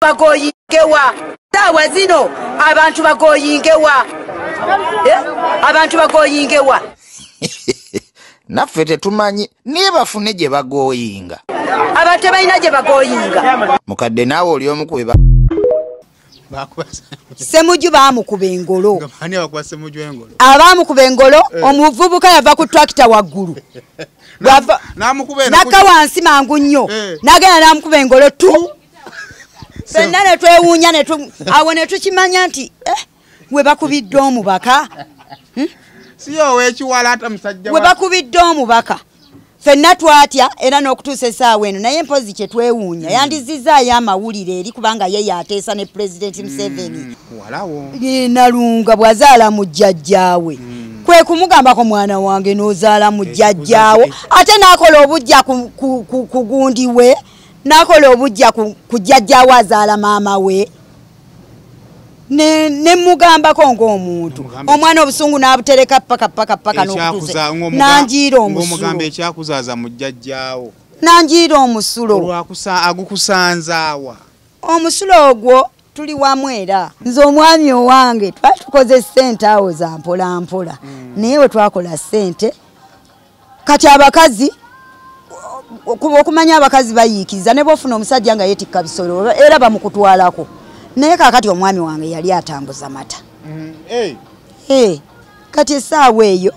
bagoyingewa tawa zino abantu bagoyingewa abantu bagoyingewa naffe tetumanyi niye bafune gye bagoyinga abantu balina gye bagoyinga mukadde naawe oli omu ku Semuju bamukuba engolo. Ngabani abakuba semuju engolo. Abamukuba engolo omuvubuka yava ku tractor waggulu. Namukuba naka wansi mangu nnyo. Nagenda namukuba engolo tu. Fenna ne twewuunya ne awo ne tukimanya nti we bakubidde omubaka. Siyo wekiwala ata musajja we bakubidde omubaka. Fenna twatya era n'okutuusa essaawa eno naye mpozi kye twewuunya yandizizaayo amawulire eri kubanga ye yateesa ne President Museveni. Walawo. Nalunga bwazaala mu jjajjaawe. Kwe kumugambako mwana wange n'ozaala mu jjajjaawo ate n'akola obujja ku gundi we n'akola obujja ku jjajjaawo azaala maama we. Ne mugambako ng'omuntu omwana obusungu n'abutereka paka n'okutuusa nanjiira omusulo ng'omugamba ekyakuzaaza mu jjajjaawo nanjiira omusulo agukusanzaawa omusulo ogwo tuli wamu era nze omwami owange twatukoze ssente awo za mpola mpola naye we twakola ssente kati abakazi okumanya abakazi bayiikiriza ne bofuna omusajja nga yeetikka bisolo era bamukutwalako naye kakati omwami wange yali atambuza mata. Kati essaawa eyo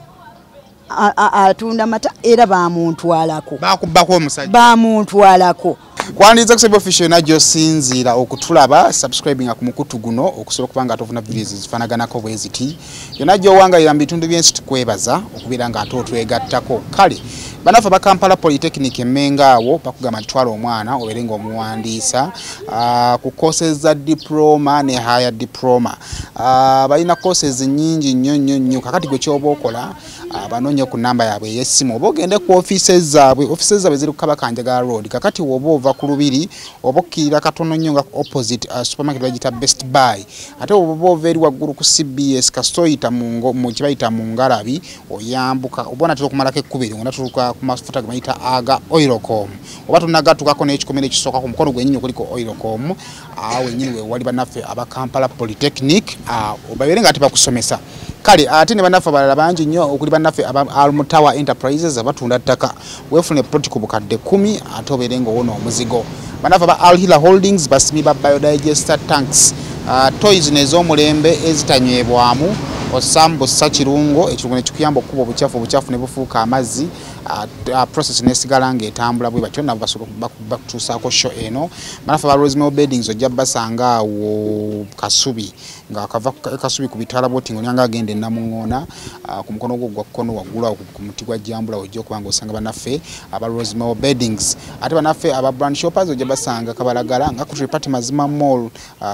atunda mata era bamuntwalako. Bakubako omusajja. Bamuntwalako. Kwandiza kusebe official najjo sinzira okutulaba subscribing ku mukutu guno okusobola kubanga atofuna videos zifanaganako bweziti. Yona jjo wanga yamba bitundu byensi tukwebaza okubira nga atotwegattako. Kale banafa ba Kampala Polytechnic Mmengawo bakugamba twala omwana oberenga omuwandiisa ku courses za diploma ne higher diploma. Balina courses nyingi nnyo kakati gwe kyoba okola banonye ku namba yaabwe y'essimu oba ogende ku offices zaabwe ziri ku Kabakanjaga Road kakati woba ova ku Lubiri oba okkirira katono nnyo nga opposite supermarket bagita Best Buy ate oba ova eri waggulu ku CBS kasitoyita mu kibayita mu Ngalabi oyambuka obona tuli okumalako ekkubiri nga tuluka ku mafuta gebayita Aga Oilcom oba tunagatukako n'ekikomera ekisooka ku mukono gwennyini kuliko Oilcom awo nyini we wali bannaffe aba Kampala Polytechnic obabeere nga ate bakusomesa. Kale ate ne bannaffe abalala bangi nnyo okuli bannaffe Almutawa Enterprises abatunda ttaka weefune protocol bukadde 10 ate obeere ng'owona omuzigo. Bannaffe aba Alhila Holdings basimi ba biodigester tanks toys n'ez'omulembe ezitanywebwamu osambusa kirungo ekirungo ne kikuyamba okukuba obucafu ne bufuuka amazzi process nesigala ng'etambula bwe batyo nabo bakutuusaako show eno. Bannaffe aba Rosemary Beddings ojja basanga awo Kasubi nga akava Kasubi ku bitala boti ng'onyanga agenda Namuŋŋoona ku mukono gwo gwa kkono waggulu awo ku muti gwa Jambula ojja okubanga osanga bannaffe aba Rosemary Beddings ate bannaffe aba brand shoppers ojja basanga Kabalagala nga ku Tripati Mazima Mall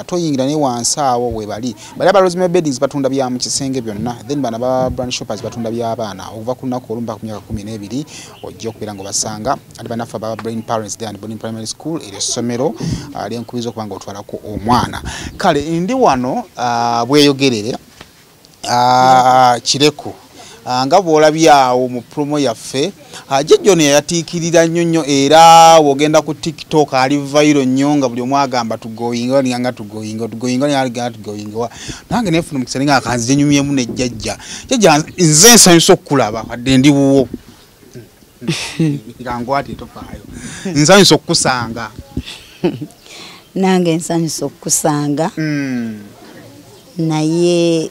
toyingira ne wansi awo we bali aba Rosemary Beddings batunda bya mu kisenge byonna then bana aba brand shoppers batunda by'abaana okuva ku nnaku olumba ku myaka 12 ojja okubeera ngo basanga ate bannaffe aba Brain Parents Day and Bonding Primary School eryo essomero lyenkubiza okubanga otwalako omwana. Kale ndi wano bweyogerere Kireku nga bwolabyawo mu promo yaffe jjajjo ne yatiikirira nnyo era wogenda ku TikTok ali viral nnyo nga buli omu agamba tugoyinga nga tugoyinga nange nefuna mu kiseera nga akanzije nyumyemu ne jjajja nze nsanyusa okukulaba wadde ndi buwo irangwati tofaayo nsanyusa okukusanga nange nsanyusa okukusanga naye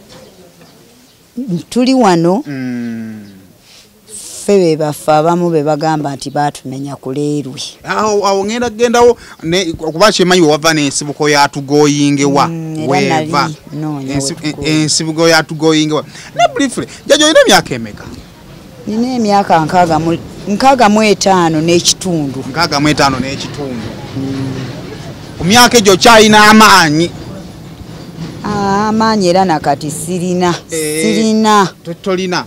tuli wano febe baffe abamu be bagamba nti batumenya ku leerwe awo ngenda gendawo okuba kyemanyi wava n'ensibuko yatugoyingewa weva ensibuko yatugoyingewa ne briefly jjajja olina emyaka emeka? Nina emyaka 65 n'ekitundu. 65 n'ekitundu. Ku myaka egyo kyalina amaanyi. Amaanyi era nakati sirina. Tolina.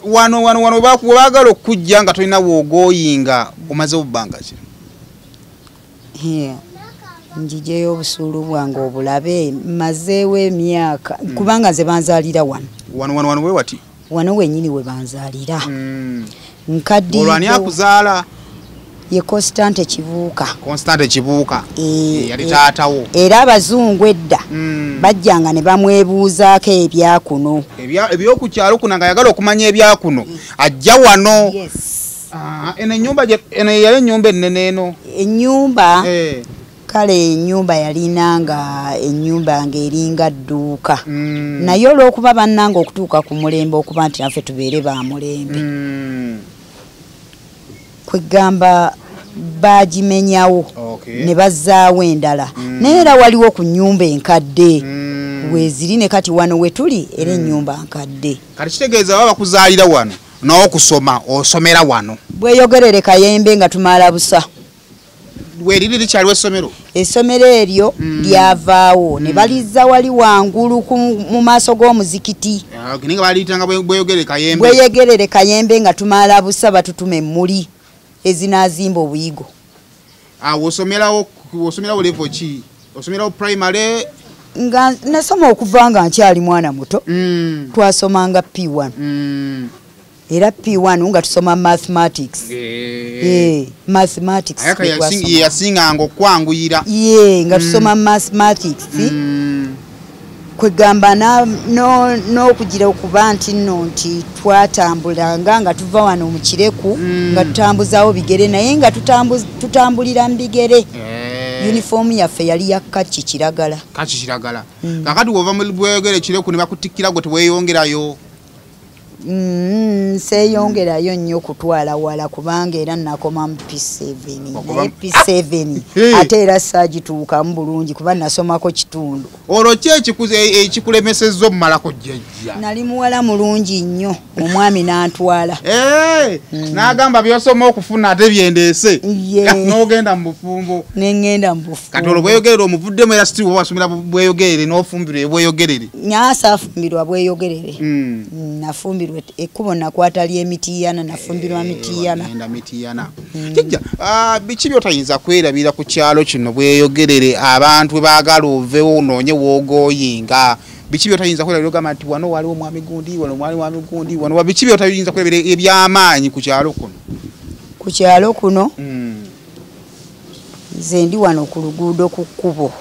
Wano baagala okujja nga tolina woogoyinga omaze obbanga ki? Njijeyo obusuulu bwange obulabe mazeewo emyaka kubanga ze banzaalira wano. Wano we wati? Wano wenyini we banzaalira. Nkaddiyo. Olwani akuzaala? ye Constante Kibuuka. Constante Kibuuka yali taatawo. Era abazungu edda bajjanga ne bamwebuuzaako ebyakuno. Ebyokukyalo kuno nga yagala okumanya ebyakuno ajja wano. Eno ennyumba eno yali ennyumba ennene eno. Ennyumba kale ennyumba yalinanga ennyumba ng'eringa dduuka. Naye olw'okuba bannanga okutuuka ku mulembe okuba nti naffe tubeere ba mulembe. Kwegamba bagimenyawo ne bazzaawo endala. Naye era waliwo ku nnyumba enkadde weeziri ne kati wano we tuli era ennyumba nkadde. Kati kitegeeza baba bakuzaalira wano n'okusoma osomera wano. Bweyogerere Kayembe nga tumala busa. Weriri likyaliwo essomero? Essomero eryo lyavaawo ne balizza wali wangulu mu maaso g'omuzikiti. Nga baliyitanga Bweyogerere Kayembe. Bweyogerere Kayembe nga tumala busa batutuma emmuli ezinaazimba obuyigo. Osomerawo level ki? Osomerawo primary? Nga nasoma okuva nga nkyali mwana muto. Twasomanga P1. Era P1 nga tusoma mathematics. Mathematics. Ayaka yasinganga okwanguyira. Nga tusoma mathematics. Kwegamba n'okugira okuba nti nno nti twatambulanga nga tuva wano mu Kireku nga tutambuzaawo bigere naye nga tutambulira mu bigere. Uniform yaffe yali ya kaki kiragala. Kaki kiragala. Kakati wova mu Bweyogere Kireku ne bakutikkira gwe teweeyongerayo. Seeyongerayo nnyo kutwala wala kubanga era nakoma mu P7. Naye P7 ate era saagituukamu bulungi kuba nasomako kitundu. Olwo ki ekikulemesezza omumalako jjajja? Nali muwala mulungi nnyo omwami n'antwala. N'agamba by'osoma okufuna ate byendeese. N'ogenda mu bufumbo. N'engenda mu bufumbo. Kati olwo Bweyogerere omuvuddemu era sitiri wasomera Bweyogerere n'ofumbirwa Bweyogerere. Naasafumbirwa Bweyogerere. Nafumbirwa ekkubo nakwata ly'Emitiiyana nafumbirwa Mitiiyana. Kijja biki by'otayinza kwerabira ku kyalo kino Bweyogerere abantu bwe baagala oveewo onoonye w'ogooyinga? Biki by'otayinza kwerabira ogamba nti wano waliwo mwami gundi wano mwali mwami gundi wano biki by'otayinza kwerabira eby'amaanyi ku kyalo kuno? Ku kyalo kuno nze ndi wano ku luguudo ku kkubo.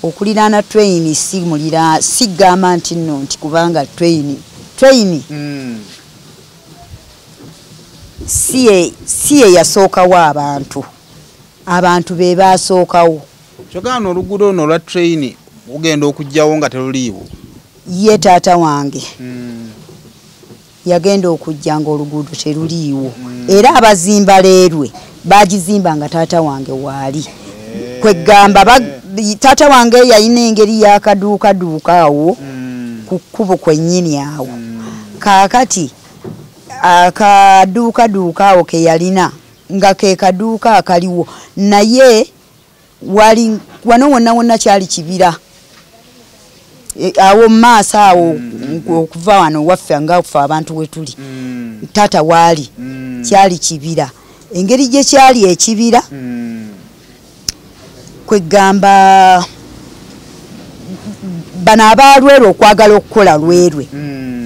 Okuliraana train sigamba nti nno nti kubanga train si ye yasookawo abantu be baasookawo. Kyogana oluguudo luno olwa train ugenda okujjawo nga teruliiwo? Ye taata wange yagenda okujja nga oluguudo teruliiwo. Era abazimba leerwe bagizimba nga taata wange waali. Kwegamba taata wange yalina engeri y'akaduukaduuka awo ku kkubo kwennyini awo. Kaakati akaduukaduuka awo ke yalina nga ke kaduuka akaliwo naye wano wonna kyali kibira. Awo maaso awo okuva wano waffe nga ffe abantu we tuli taata waali kyali kibira. Engeri gye kyali ekibira kwegamba bano abalwerwe okwagala okukola lwerwe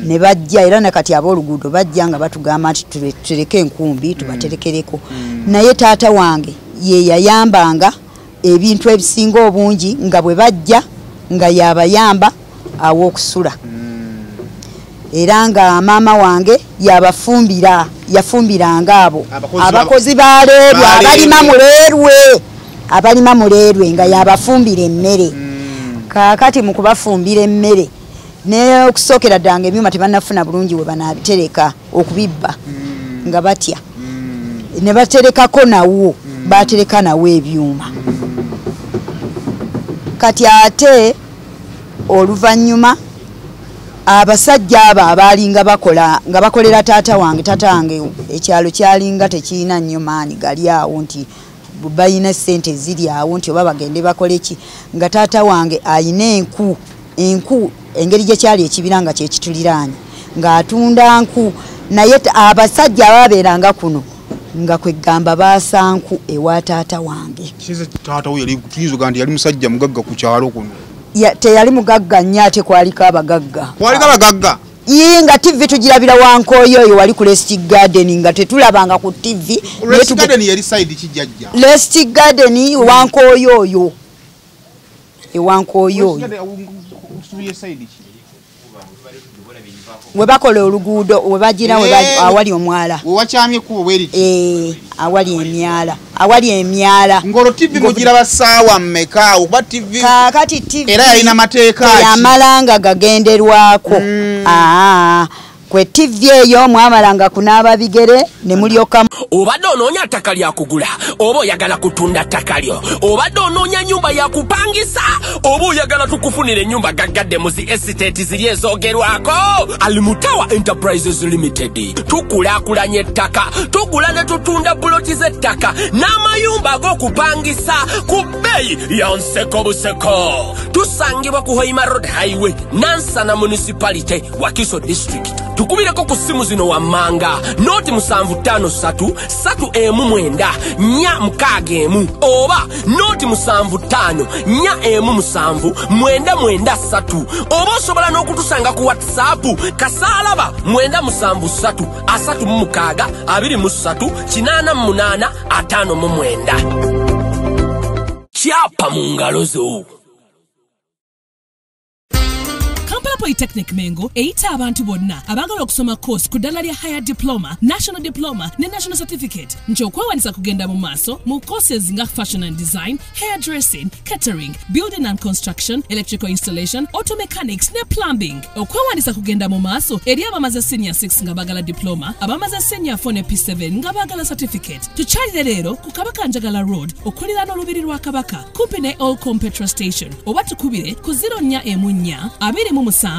ne bajja era nakati ab'oluguudo bajja nga batugamba nti tuleke enkumbi tubaterekereko. Naye taata wange ye yayambanga ebintu ebisinga obungi nga bwe bajja nga yabayamba aw'okusula. Era nga maama wange yafumbiranga abo abakozi ba leerwe abalima mu leerwe nga yabafumbira emmere. Kaakati mu kubafumbira emmere n'okusookera ddanga ebyuma tebannafuna bulungi we banaabitereka okubibba nga batya ne baterekako nawo batereka nawo ebyuma. Kati ate oluvannyuma abasajja abo abaalinga bakolera taata wange ekyalo kyalinga tekirina nnyo maanyi gali awo nti bayina ssente ziri awo nti oba bagende bakole ki nga taata wange ayina enku engeri gye kyali ekibira nga kyekituliraanye ng'atunda nku. Naye abasajja ababeeranga kuno nga kwegamba baasanku ewa taata wange. Taata we yali musajja mugagga ku kyalo kuno? Teyali mugagga nnyo ate kwaliko abagagga. Yinga TV tugirabira Wankoyo oyo wali ku Rest Garden nga tetulabanga ku TV. Rest Garden yali side kijajja. Rest Garden Wankoyo oyo. Wankoyo. Webakola oluguudo webagira awali omwala. Wewacamye kubo bweriti. Awali emyala. Awali emyala. Ngolo TV mugira basaawa mmeka oba TV. Kakati TV. Era yalina mateeka ki. Yamalanga gagenderwako. Kwe TV eyo mwamalanga kunaaba bigere ne mulyoka. Obadde onoonya ttaka lya kugula oba oyagala kutunda ttaka lyo, obadde onoonya nyumba ya kupangisa oba oyagala tukufunira ennyumba gaggadde mu zi estate ziri ezoogerwako. Alimutawa Enterprises Limited tukulaakulanya ettaka, tugula ne tutunda buloti z'ettaka n'amayumba ag'okupangisa ku bbeeyi ya nseko buseko. Tusangibwa ku Hoima Road Highway, Nansana Municipality, Wakiso District. Tukubireko ku simu zino wammanga noti 753 3M9 461 oba noti 75 4M7 993 oba osobola n'okutusanga ku WhatsApp kasalaba 973 36 23 88 59. Kyapa mu ngalo zo. Kampala Polytechnic Mengo eita abantu bonna abagala okusoma course ku ddala lya higher diploma, national diploma ne national certificate nti okwewanisa kugenda mu maaso mu courses nga fashion and design, hairdressing, catering, building and construction, electrical installation, auto mechanics ne plumbing. Okwewanisa kugenda mu maaso eri abamaze senior 6 nga bagala diploma, abamaze senior 4 ne P7 nga bagala certificate. Tukyalire leero ku Kabaka Njagala Road okulira n'olubiri lwa Kabaka kumpi ne Olcom petrol station oba tukubire ku 0414 27 26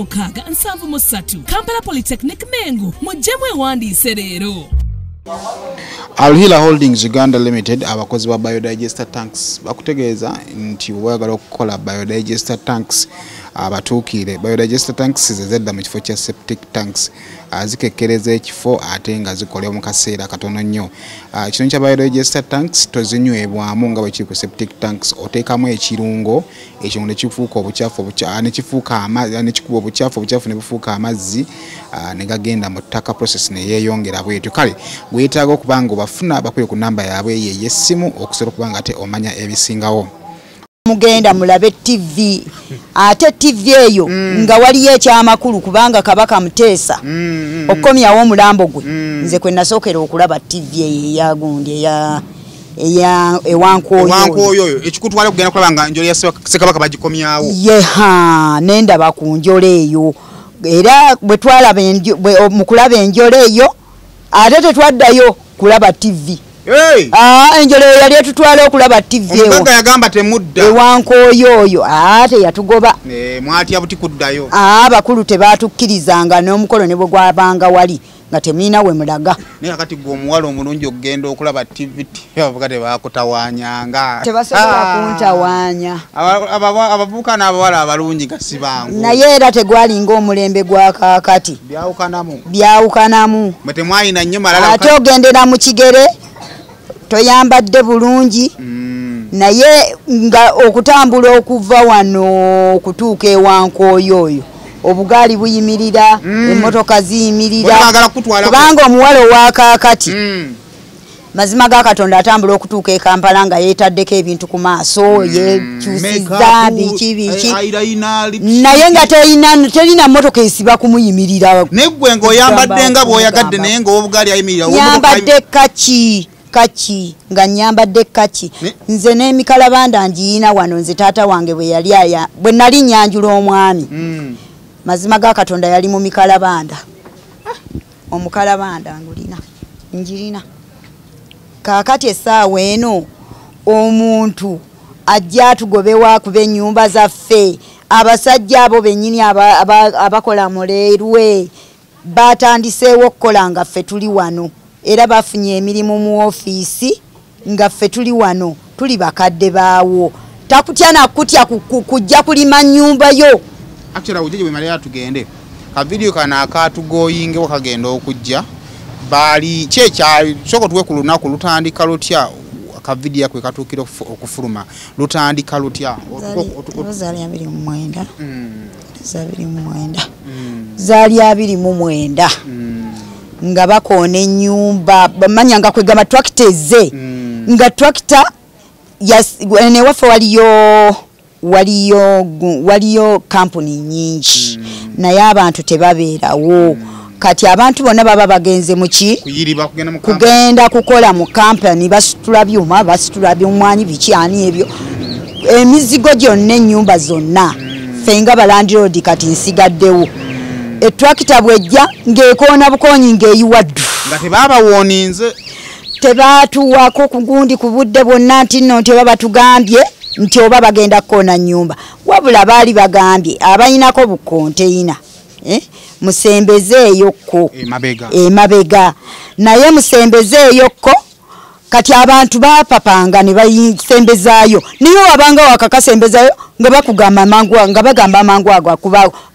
73. Kampala Polytechnic Mengo mujjemu ewandiise leero. Alhila Holdings Uganda Limited abakozi ba biodigester tanks bakutegeeza nti wagala okukola biodigester tanks abatuukire. Biodigester tanks zezedda mu kifo kya septic tanks azikekkereza ekifo ate nga zikolewa mu kaseera katono nnyo. Kino kya biodigester tanks tozinywebwamu nga bwe kiri ku septic tanks, oteekamu ekirungo ekyo ne kifuuka obucaafu ne kifuuka amazzi ne kikuba obucaafu ne bufuuka amazzi ne gagenda mu ttaka process ne yeeyongera bwetyo. Kale gwetaaga okuba nga obafuna abakuye ku namba yaabwe y'essimu okusobola okuba nga ate omanya ebisingawo. Mugenda mulabe TV ate TV eyo nga waliyo ekyamakulu kubanga Kabaka Muteesa okomyawo omulambo gwe nze kwe nasookera okulaba TV eyagundi Wankoyo ekikutwala okugenda kulaba nga njoli ya Ssekabaka bagikomyawo. Yeha nendaba ku njolo eyo era bwe twalaba mu kulaba enjolo eyo ate tetwaddayo kulaba TV. Enjolo yali etutwala okulaba TV ewo. Omuganga yagamba temudda. Wankoyo oyo ate yatugoba. Mwatya buti kuddayo. Abakulu tebatukkirizanga n'omukolo ne bwe gwabanga wali nga temina we mulaga. Naye akati gwe omuwala omulungi okugenda okulaba TV abavubuka tebaakutawanyanga. Tebasobola kuntawaanya. Abavubuka n'abawala abalungi nga si bangu. Naye era tegwalinga omulembe gwa kaakati. Byawukanamu. Mwe temwayina nnyo malala. Ate ogendera mu kigere toyambadde bulungi. Naye nga okutambula okuva wano okutuuka ewankoyo oyo obugaali buyimirira, emmotoka ziyimirira kubanga omuwala owakaakati mazima ga Katonda atambula okutuuka e Kampala nga yeetaddeko ebintu ku maaso yekyusiza biki naye nga terina mmotoka esiba kumuyimirira. Neggwe ng'oyambadde nga bw'oyagadde naye ng'obugaali ayimirira. Nyambadde kaki nga nyambadde kaki nze n'emikalabanda ngiina wano nze taata wange bwe yali bwe nali nyanjula omwami mazima ga Katonda yali mu mikalabanda. Omukalabanda njirina kaakati essaawa eno omuntu ajja atugobewa kuba ennyumba zaffe abasajja abo bennyini abakola muleerwe batandiseewo okukola nga ffe tuli wano era bafunye emirimu mu ofiisi nga ffe tuli wano tuli bakadde baawo. Takutya nakutya kujja kulima nnyumba yo. Actually ujje bwe mali atugende ka video kana akatugoyinge wakagenda okujja bali kyekya soko tuwe ku lunaku lutandika lutya ka video kwe katuukira okufuluma lutandika lutya Rozali 29 Rozali 29 zaali 29 nga bakoona ennyumba bamanya nga kwegamba tractor ze nga tractor newaffe waliyo kampuni nyingi naye abantu tebabeerawo kati abantu bonna baba bagenze muki kugenda kukola mu kampani basitula byuma basitula byomwanyi bikyani ebyo emizigo gyonna ennyumba zonna fenga balandiroodi kati nsigaddewo etrakita bwejja ng'ekoona bukonyi ng'eyiwaddu nga tebabawoninze tebaatuwako kugundi ku budde bwonna nti nno nti oba batugambye nti oba bagenda kukoona nnyumba wabula baali bagambye abayinako bukonteyina musembezeeyokko emabega naye musembezeeyokko kati abantu bapapanga ne bayisembezaayo niyo wabanga wakakasembezayo nga bakugamba mangu nga bagamba mangu ago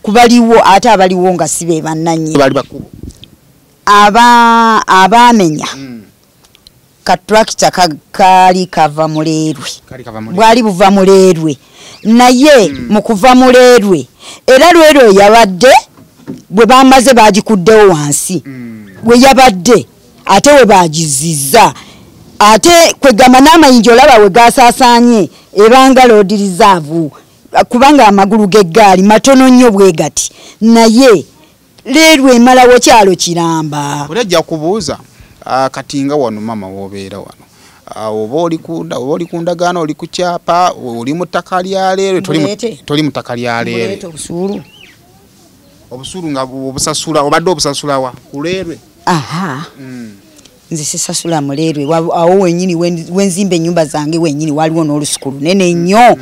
kubaliwo ate abaliwo nga sibe bannanyi abamenya ka tractor kali kava mulerwe bwali buva mulerwe naye mukuva mulerwe era lwero yabadde bwe bamaze bagikuddewo wansi bwe yabadde ate we bagiziza ate kwegamba n'amayinja olaba we gasaasaanye ebanga road reserve kubanga amagulu g'eggaali matono nnyo bwe gati naye leerwe emalawo kyalo kiramba olajja kubuuza katinga wano mama wobeera wano oba oli ku ndagaano oli ku kyapa oli mu ttaka lya leerwe toli mu ttaka lya leerwe obusuulu nga obusasula obadde obusasula wa ku leerwe nze sisasula muleerwe awo wenyini wenzimba ennyumba zange wenyini waliwo n'olusuku lunene nnyo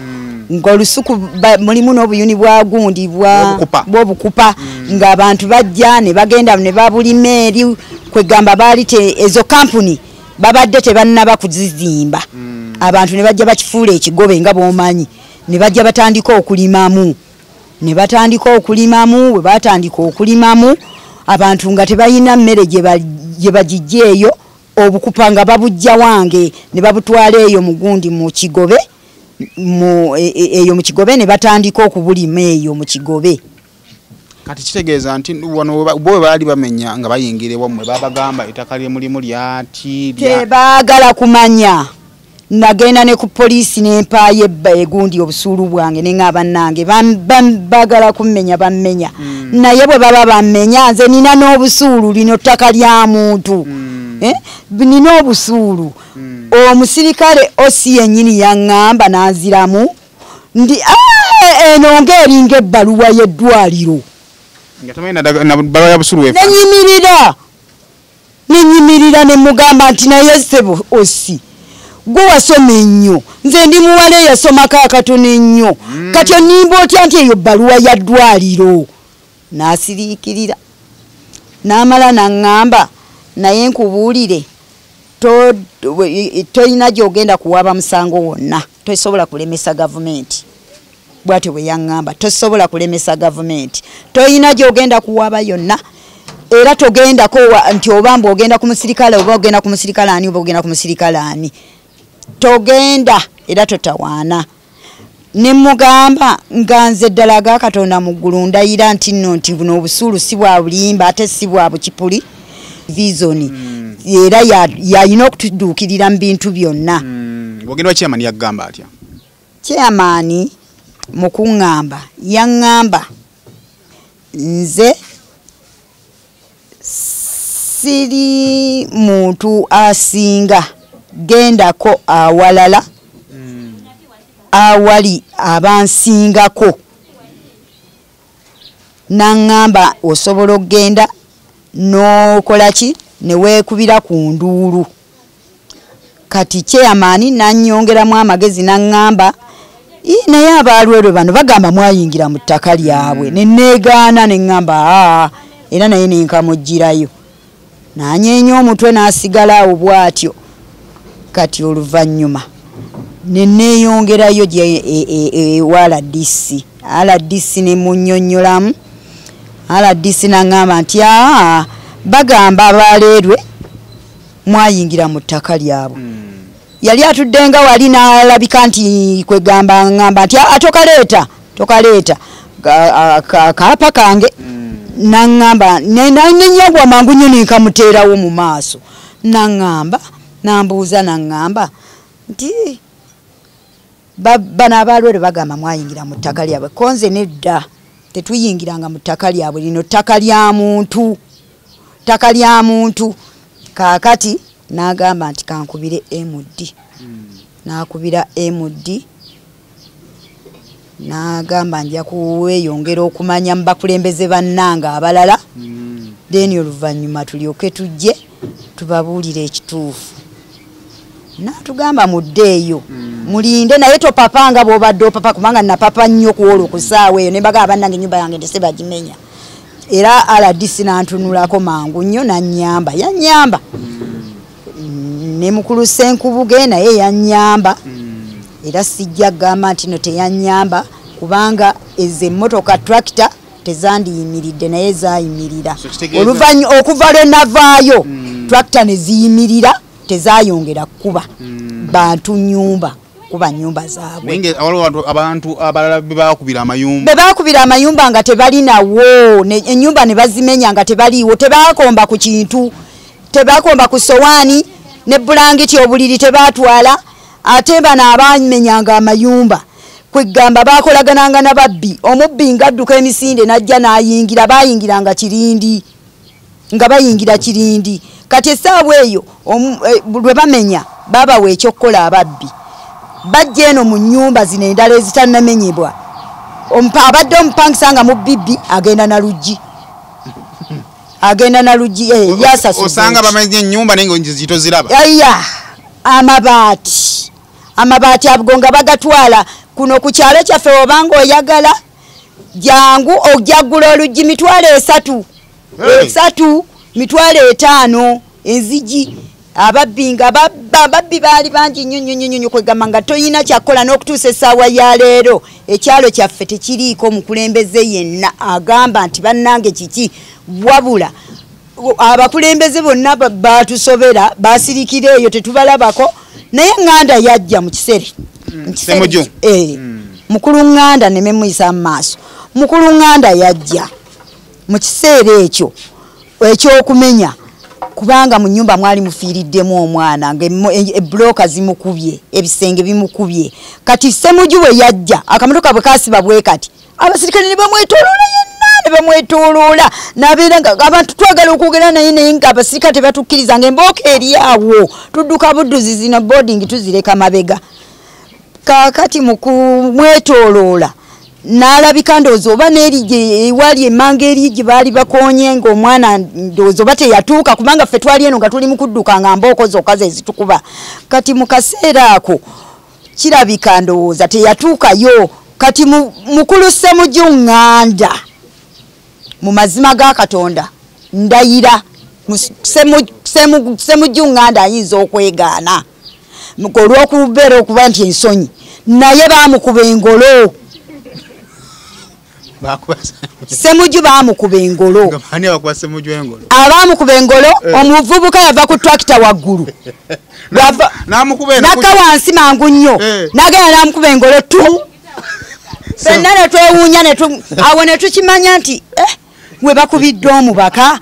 ng'olusuku mulimu n'obuyuni bwagundi bw'obukupa ng'abantu bajja ne bagenda ne babulima eri kwegamba baali ezo kampuni babadde tebannaba kuzizimba abantu ne bajja bakifuula ekigobe nga bw'omanyi ne bajja batandika okulimamu bwe batandika okulimamu abantu nga tebalina mmere gye bagijja eyo obukupa nga babujja wange ne babutwala eyo mugundi mu kigobe eyo mu kigobe ne batandika okubulima eyo mu kigobe kati kitegeeza nti wano bo baali bamenya nga bayingira ewamwe babagamba ettaka lye mulimu lyati tebaagala kumanya nagenda ne ku poliisi n'empaayo egundi obusuulu bwange neŋŋaba nange bagala kummenya bammenya naye bwe baba bammenya nze nina n'obusuulu lino ttaka lya muntu nina obusuulu omusirikale osi yennyini yaŋŋamba n'aziramu ndi eno ng'eringa ebbaluwa y'eddwaliro nenyimirira ne mugamba nti naye ssebo osi gwe wasoma ennyo nze ndi muwala eyasomako akatono ennyo kati onimba otya nti eyo bbaluwa ya ddwaliro n'asiriikirira n'amala n'aŋŋamba naye nkubuulire tolina gy'ogenda kuwaaba musango wonna tosobola kulemesa gavumenti bw'atyo bwe yaŋŋamba tosobola kulemesa gavumenti tolina gy'ogenda kuwaaba yonna era togendako nti oba mbu ogenda ku musirikale oba ogenda ku musirikale ani oba ogenda ku musirikale ani togenda era totawaana ne mugamba nga nze ddala ga Katonda mu ggulu ndayira nti nno nti buno obusuulu si bwa bulimba ate si bwa bukipuli visoni era yalina okutuduukirira mu bintu byonna ogenda wa chairman yaggamba atya chairman mu kuŋŋamba yaŋŋamba nze siri muntu asinga gendako awalala awali abansingako naŋŋamba osobola okgenda n'okolaki ne weekubira ku nduulu kati chairman nannyongeramu amagezi naŋŋamba naye abaalwerwe bano bagamba mwayingira mu ttaka lyabwe neneegaana neŋŋamba era naye nenkamugirayo nanyeenya omutwe n'asigala awo bw'atyo kati oluvannyuma neneeyongerayo RDC ne munnyonnyolamu RDC naŋŋamba nti bagamba abaleerwe mwayingira mu ttaka lyabwe yali atuddenga wali n'alabika nti kwegamba ŋŋamba nti tokaleeta kaapa kange naŋŋamba nenyagwa mangu nnyo nenkamuteerawo mu maaso naŋŋamba nambuuza naŋŋamba nti bano abalwere bagamba mwayingira mu ttaka lyabwe konze nedda tetuyingiranga mu ttaka lyabwe lino ttaka lya muntu kaakati n'agamba nti kankubire MD n'akubira MD n'agamba nja kuweyongera okumanya mu bakulembeze bannanga abalala then oluvannyuma tulyoke tujje tubabuulire ekituufu n'atugamba muddeeyo mulinde naye topapanga bw'obadde opapa kubanga napapa nnyo kuwola okusaawa eyo ne bagamba bannange ennyumba yange ndese bagimenya era RDC n'antunulako mangu nnyo nannyamba yannyamba ne mukulu Senkubuge naye yannyamba era sijja kugamba nti no teyannyamba kubanga ezo emmotoka tractor tezandiyimiridde naye zayimirira oluvannyuma okuva lwe navaayo tractor ne ziyimirira tezayongera kuba bantu nyumba kuba nyumba zaabwe nenge abantu abalala bebakubira amayumba nga tebalinawo ennyumba ne bazimenya nga tebaliiwo tebakomba ku kintu tebakomba ku sowaani ne bulangiti obuliri tebatwala ate bano abamenyanga amayumba kwegamba bakolagananga nababbi omubbi ngadduka emisinde najja nayingira bayingiranga kirindi nga bayingira kirindi kati essaawa eyo lwe bamenya babawa ekyokukola ababbi bajja eno mu nnyumba zino endala ezitannamenyebwa abadde omupangisa nga mu bibbi agenda na luggi yasasula osanga bamenye ennyumba naye ng'enzito ziraba amabaati ago nga bagatwala kuno ku kyalo kyaffe obanga oyagala jangu ojaggula oluggi $3 $5 enzigi ababbi nga babbi baali bangi nnyo kwegamba nga toyina kyakkola n'okutuusa essaawa ya leero ekyalo kyaffe tekiriiko mukulembeze yenna agamba nti bannange kiki wabula abakulembeze bonna batusobera basirikira eyo tetubalabako naye ŋŋanda yajja mu kisere mukulu ŋŋanda ne memuyisa mu maaso mukulu ŋŋanda yajja mu kiseera ekyo ekyokumenya kubanga mu nnyumba mwali mufiiriddemu omwana ebulooka zimukubye ebisenge bimukubye kati Ssemujju bwe yajja akamotoka bwe kasiba bwe kati abasirikale ne bamwetooloola yenna ne bamwetooloola nabeera nga abantu twagala okwogera naye nga abasirikale tebatukkiriza nga embooka eri awo tudduka budduzi zino boarding tuzireka mabega kaakati mu kumwetooloola n'alabika ndowooza oba n'eri ewali emmanga eri gye baali bakonye ng'omwana ndowooza oba teyatuuka kubanga ffe twali eno nga tuli mu kudduka nga mbooko zokka ze zitukuba kati mu kaseera ako kirabika ndowooza teyatuukayo kati mukulu Ssemujju ŋŋanda mu mazima ga Katonda ndayira Ssemujju ŋŋanda ayinza okwegaana olw'okubeera okuba nti ensonyi naye baamukuba engolo Ssemujju baamukuba engolo abaamukuba engolo omuvubuka yava ku tractor waggulu nakka wansi mangu nnyo nagenda namukuba engolo tu fenna ne twewuunya awo ne tukimanya nti we bakubidde omubaka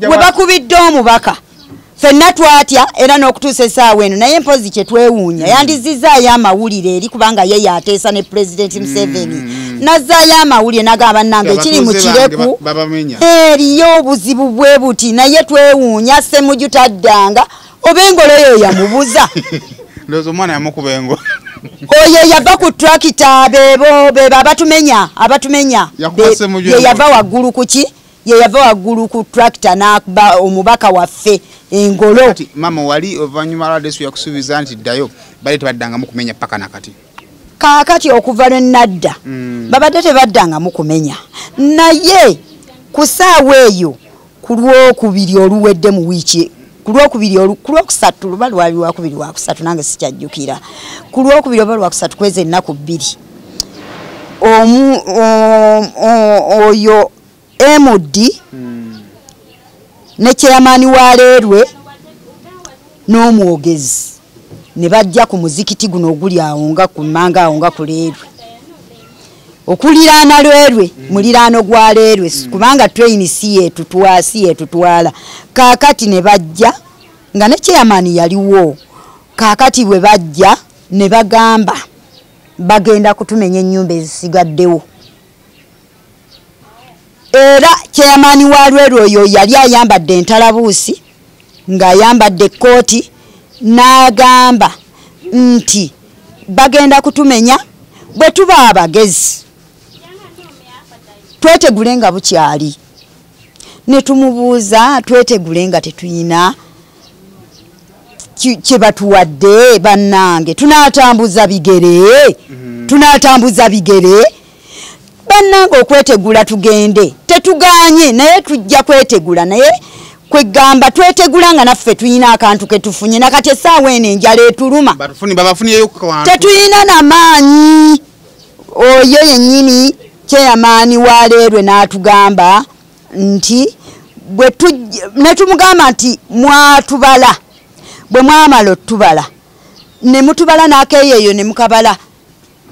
we bakubidde omubaka fenna twatya era n'okutuusa essaawa eno naye mpozi kye twewuunya yandizizaayo amawulire eri kubanga ye yateesa ne Pulezidenti Museveni nazzaayo amawulire n'agamba bannange ekiri mu kireku eriyo obuzibu bwe buti naye twewuunya Ssemujju taddanga oba engolo eyo yamubuza oyo yava ku tractor bebo abatumenya ye yava waggulu kuki ye yava waggulu ku tractor n'akuba omubaka waffe engolo mama wali oluvannyuma lwadesu yakusuubiza nti ddayo bali tebaddangamu kumenya paka nakati kaakati okuva lwe nadda babadde tebaddangamu kumenya naye ku ssaawa eyo ku lwokubiri oluwedde mu wiiki ku lwokusatu luba lwali lwakubiri wakusatu nange sikyajjukira ku lwokubiri oba lwakusatu kweza ennaku bbiri oyo MD ne chairman wa Leerwe n'omwogezi ne bajja ku muzikiti guno oguli awo nga ku mmanga awo nga ku Leerwe okuliraana Lwerwe muliraano gwa Lwerwe kubanga train si yetu twala kakati ne bajja nga ne chairman yaliwo kakati bwe bajja ne bagamba bagenda kutumenya ennyumba ezisigaddewo era chairman wa Lwerwe oyo yali ayambadde entalabuusi ng'ayambadde kooti n'agamba nti bagenda kutumenya bwe tuba abagezi twetegule nga bukyali ne tumubuuza twetegule nga tetuyina kye batuwadde bannange tunaatambuza bigere bannange okwetegula tugende tetuganye naye tujja kwetegula naye kwegamba twetegula nga naffe tuyina akantu ke tufunye nakati essaawa eno enjala etuluma tetuyina n'amaanyi oyo yennyini chairman wa Lwerwe n'atugamba nti ne tumugamba nti mwatubala bwe mwamala otubala ne mutubala n'akeeyeeyo ne mukabala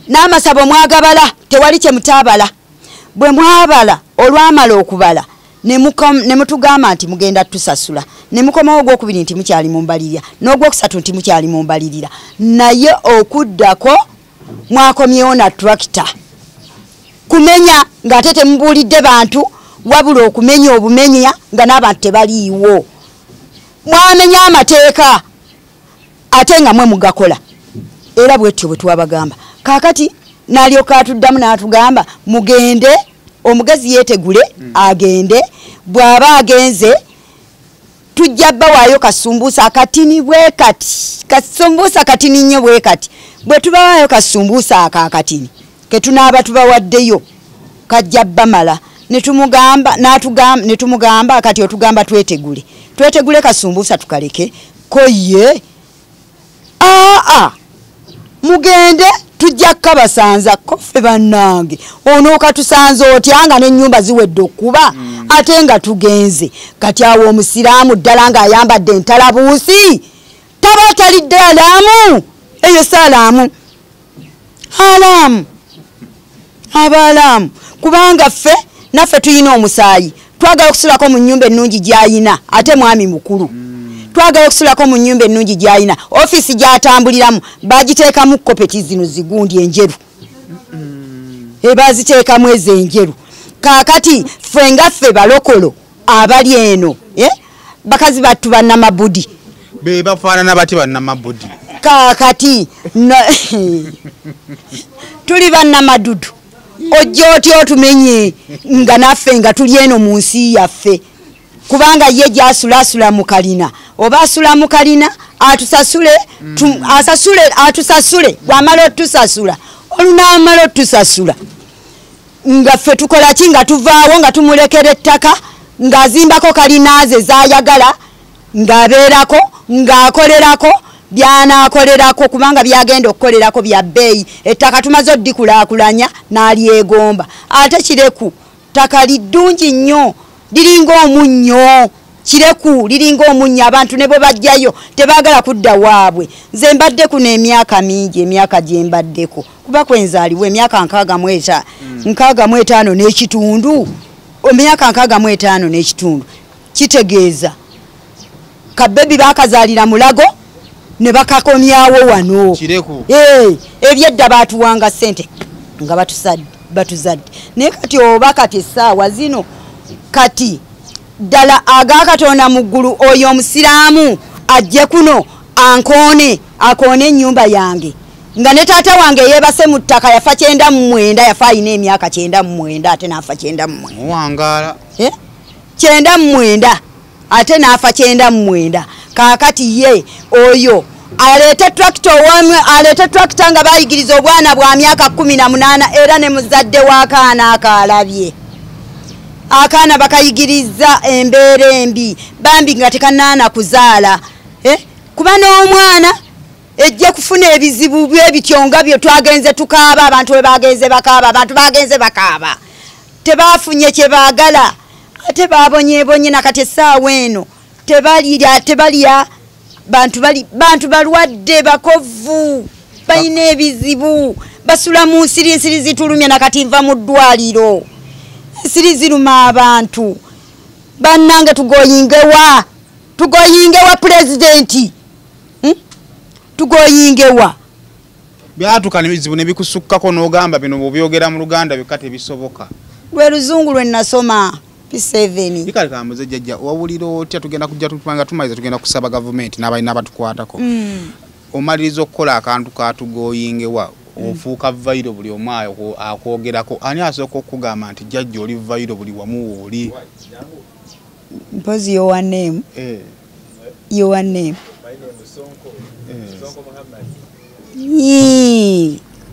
n'amasabo mwagabala tewali kye mutaabala bwe mwabala olwamala okubala ne mutugamba nti mugenda tusasula ne mukomawo ogwokubiri nti mukyali mu mbalirira n'ogwokusatu nti mukyali mu mbalirira naye okuddako mwakomyewo na tractor kumenya ng'ate temubuulidde bantu wabula okumenya obumenya nga n'abantu tebaliiwo mwamenya amateeka ate nga mwe mugakola era bwetyo bwe twabagamba kaakati n'alyoka atuddamu n'atugamba mugende omugezi yeetegule agende bw'aba agenze tujja bbawaayo kasumbuusa akatini bwe kati kasumbuusa katini nnyo bwe kati bwe tubawaayo kasumbuusa akakatini ke tunaaba tubawaddeyo kajja bbamala ne tumugamba kati otugamba twetegule kasumbuusa tukaleke koye mugende tujja kabasanza kofe bannange ono okatusanza otyanga n'ennyumba ziwedde okuba ate nga tugenze kati awo omusiraamu ddala ng'ayambadde entalabuusi taba talidde alaamu eyo salaamu abalaamu kubanga ffe naffe tuyina omusaayi twagala okusulako mu nnyumba ennungi gy'ayina ate mwami mukulu twagala okusulako mu nnyumba ennungi gy'ayina ofiisi gy'atambuliramu bagiteekamu kopeti zino zigundi enjeru baziteekamu ezo enjeru kaakati ffe nga ffe balokolo abali eno bakazi battu bannamabudi be bafaanana bati bannamabudi kaakati tuli bannamadudu ojja otya otumenye nga naffe nga tuli eno mu nsi yaffe kubanga ye gyasulasula mu kalina oba asula mu kalina atusasule bw'amala otusasula olunaamala otusasula nga ffe tukola ki nga tuvaawo nga tumulekera ettaka ng'azimbako kalinaaze zayagala ng'abeerako ng'akolerako byanaakolerako kubanga byagenda okukolerako bya bbeeyi ettaka tumaze oddikulaakulanya n'alyegomba ate kireku ttaka liddungi nnyo liringa omunnyo kireku liringa omunnyo abantu ne bwe bajjayo tebaagala kudda waabwe nze mbadde kuno emyaka mingi emyaka gye mbaddeko kuba kwenzaaliwo emyaka 65 n'ekitundu emyaka 65 n'ekitundu kitegeeza kabebi baakazaalira Mulago ne bakakomyawo wano ebyedda baatuwanga ssente nga batuzadde naye kati oba kati essaawa zino kati ddala agakatonda mu ggulu oyo omusiraamu ajje kuno akoone ennyumba yange nga ne taata wange yeebase mu ttaka yafa 99 yafa alina emyaka 99 ate n'afa 99 99 ate n'afa 99 kaakati ye oyo alete tractor nga bayigiriza obwana bwa myaka 18 era ne muzadde w'akaana akalabye akaana bakayigiriza embeera embi bambi nga tekanaana kuzaala kuba n'omwana ejja kufuna ebizibu byebityo nga byo twagenze tukaaba abantu we bagenze bakaaba abantu bagenze bakaaba tebaafunye kye baagala ate baabonyebonye nakati essaawa eno tebalya bantu balwadde bakovu balina ebizibu basula mu nsiri zitulumya nakati nva mu ddwaliro ensiri ziruma abantu bannange tugoyingewa pulezidenti tugoyingewa byatukana ebizibu ne bikusukkako n'ogamba bino bw'obyogera mu Luganda byokka tebisoboka lwe luzungu lwe nasoma P7 ikali kambuze jjajja wawulira otya tugenda kujja tupanga tumaliza tugenda kusaba government n'abalina abatukwatako omaliriza okukola akantu katugoyingewa ofuuka vairo buli omwayo akwogerako ani asooka okugamba nti jjajja oli vairo buli wamu oli mpozi your name your name